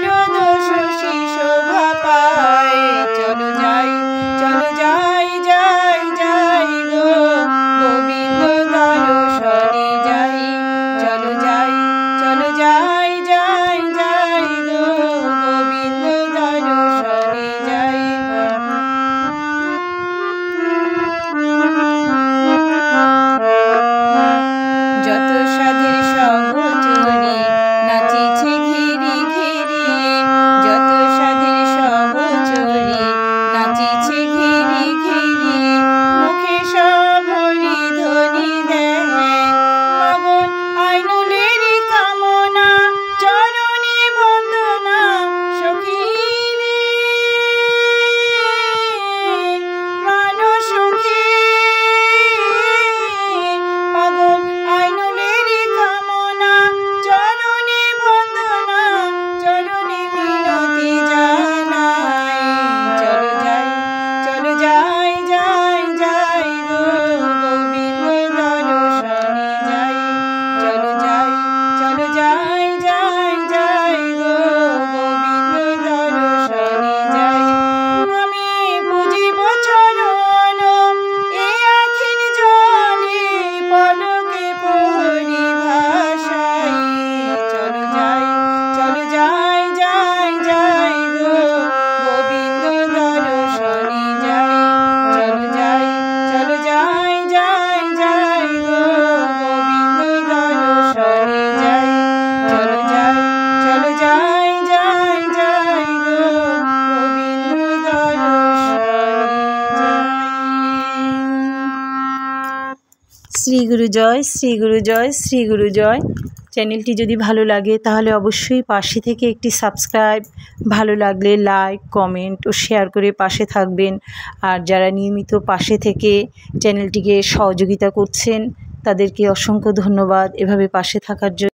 নারদ শশী শোভা পায়। চলো যাই চলো যাই যাই যাই গো গোবিন্দ দর্শনে যাই। চলো যাই চলো যাই যাই যাই গো গোবিন্দ দর্শনে যাই। যত সাধের সঙ্গ চরি নাচিছে ঘিরি ঘিরি। যত সাধের সঙ্গ চরি নাচিছে ঘিরি ঘিরি। মুখে সব হরি ধ্বনি দেয় পাগল আইনুলের কামনা চরণে বন্দনা। সখী রে প্রাণ সখী পাগল আইনুলের কামনা চরণে বন্দনা চরণে মিনতি জানাই। চলো যাই চলো যাই যাই যাই গো গোবিন্দ দর্শনে যাই। চলো যাই চলো যাই যাই যাই গো গোবিন্দ দর্শনে যাই। আমি বুঝিব চরণ এ আখির জলে পলকে পরি ভাষাই। চলো যাই চলো যাই যাই যাই গো গোবিন্দ দর্শনে যাই। চলো যাই চলো যাই যাই যাই গো গোবিন্দ দর্শনে যাই। চলো যাই চলো যাই যাই যাই গো গোবিন্দ দর্শনে যাই। শ্রী গুরু জয়, শ্রী গুরু জয়, শ্রী গুরু জয়। চ্যানেলটি যদি ভালো লাগে তাহলে অবশ্যই পাশে থেকে একটি সাবস্ক্রাইব, ভালো লাগলে লাইক, কমেন্ট ও শেয়ার করে পাশে থাকবেন। আর যারা নিয়মিত পাশে থেকে চ্যানেলটিকে সহযোগিতা করছেন তাদেরকে অসংখ্য ধন্যবাদ এভাবে পাশে থাকার জন্য।